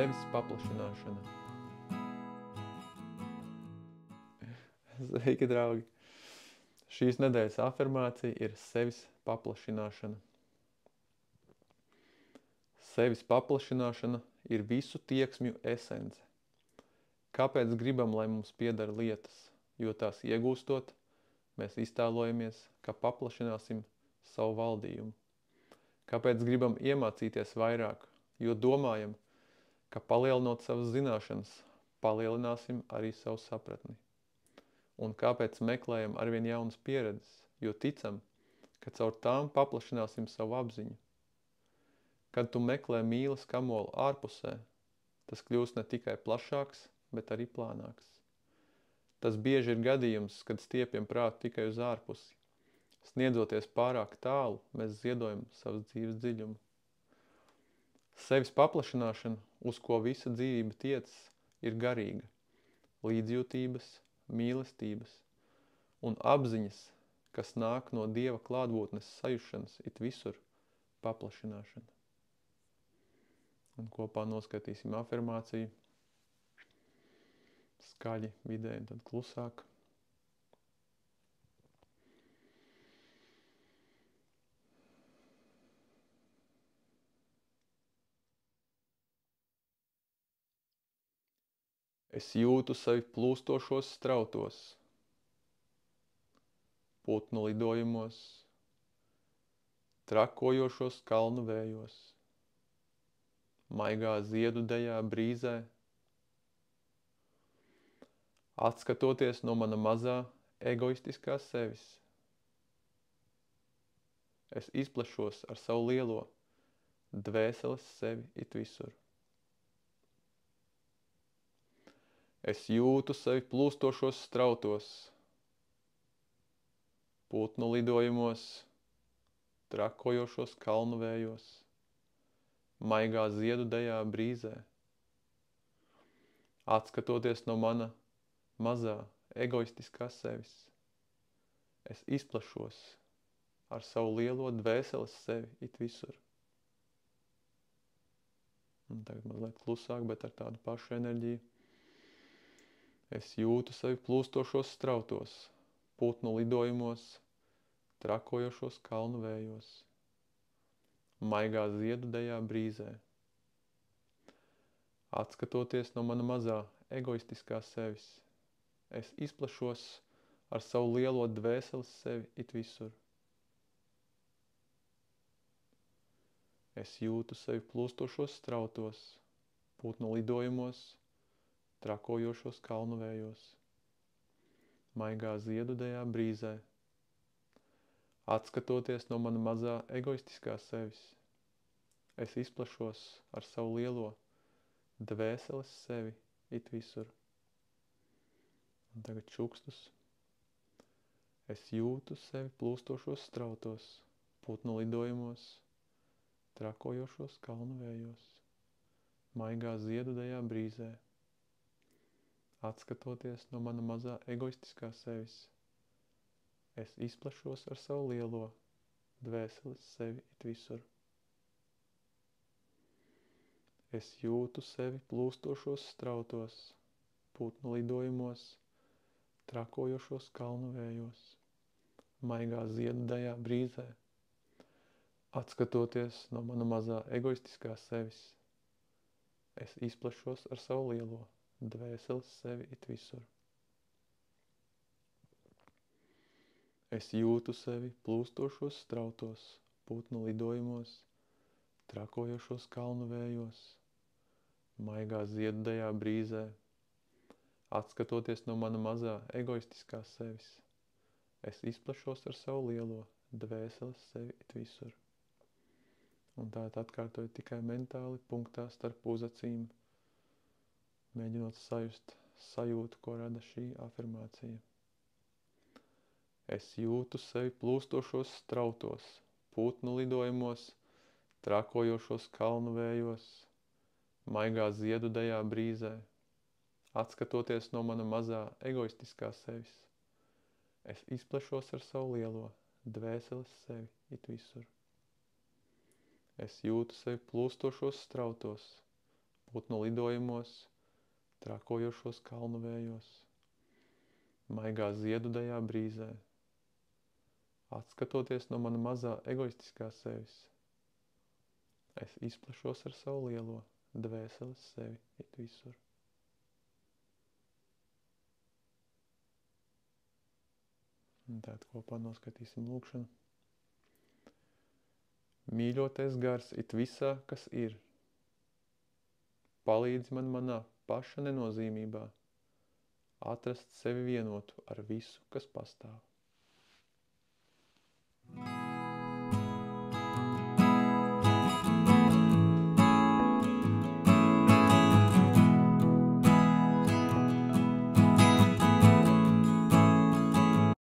Sevis paplašināšana. Sveiki, draugi! Šīs nedēļas afirmācija ir sevis paplašināšana. Sevis paplašināšana ir visu tieksmju esence. Kāpēc gribam, lai mums pieder lietas? Jo tās iegūstot, mēs iztēlojamies, ka paplašināsim savu valdījumu. Kāpēc gribam iemācīties vairāk? Jo domājam, ka palielinot savas zināšanas, palielināsim arī savu sapratni. Un kāpēc meklējam arvien jaunas pieredzes? Jo ticam, ka caur tām paplašināsim savu apziņu. Kad tu meklē mīles kamolu ārpusē, tas kļūst ne tikai plašāks, bet arī plānāks. Tas bieži ir gadījums, kad stiepjam prātu tikai uz ārpusi. Sniedzoties pārāk tālu, mēs ziedojam savas dzīves dziļumu. Sevis paplašināšana, uz ko visa dzīvība tiecas, ir garīga, līdzjūtības, mīlestības un apziņas, kas nāk no Dieva klātbūtnes sajušanas it visur paplašināšana. Un kopā noskatīsim afirmāciju. Skaļi, vidēji, tad klusāk. Es jūtu sevi plūstošos strautos, putnu lidojumos, trakojošos kalnu vējos, maigā ziedu dejā brīzē, atskatoties no mana mazā egoistiskā sevis. Es izplešos ar savu lielo dvēseles sevi it visur. Es jūtu sevi plūstošos strautos, putnu lidojumos, trakojošos kalnu vējos, maigā ziedu dejā brīzē. Atskatoties no mana mazā egoistiskā sevis, es izplešos ar savu lielo dvēseles sevi it visur. Un tagad mazliet klusāk, bet ar tādu pašu enerģiju. Es jūtu sevi plūstošos strautos, putnu lidojumos, trakojošos kalnu vējos, maigā ziedu dejā brīzē. Atskatoties no mana mazā egoistiskā sevis, es izplešos ar savu lielo dvēseles sevi it visur. Es jūtu sevi plūstošos strautos, putnu lidojumos, trakojošos kalnu vējos, maigā ziedu dejā brīzē. Atskatoties no mana mazā egoistiskā sevis, es izplešos ar savu lielo dvēseles sevi it visur. Un tagad čukstus. Es jūtu sevi plūstošos strautos, putnu lidojumos, trakojošos kalnu vējos, maigā ziedu dejā brīzē. Atskatoties no mana mazā egoistiskā sevis, es izplešos ar savu lielo dvēseles sevi it visur. Es jūtu sevi plūstošos strautos, putnu lidojumos, trakojošos kalnu vējos, maigā ziedu dejā brīzē. Atskatoties no mana mazā egoistiskā sevis, es izplešos ar savu lielo dvēseles sevi it visur. Es jūtu sevi plūstošos strautos, putnu lidojumos, trakojošos kalnu vējos, maigā ziedu dejā brīzē. Atskatoties no mana mazā egoistiskā sevis, es izplešos ar savu lielo dvēseles sevi it visur. Un tātad atkārtoju tikai mentāli punktā starp uzacīm, mēģinot sajust sajūtu, ko rada šī afirmācija. Es jūtu sevi plūstošos strautos, putnu lidojumos, trakojošos kalnu vējos, maigā ziedu dejā brīzē. Atskatoties no mana mazā egoistiskā sevis, es izplešos ar savu lielo dvēseles sevi it visur. Es jūtu sevi plūstošos strautos, putnu lidojumos, trakojošos kalnu vējos, maigā ziedu dejā brīzē, atskatoties no mana mazā egoistiskā sevis. Es izplešos ar savu lielo dvēseles sevi it visur. Un tātad kopā noskatīsim lūkšanu. Mīļotais gars it visā, kas ir. Palīdzi man manā paša nenozīmībā atrast sevi vienotu ar visu, kas pastāv.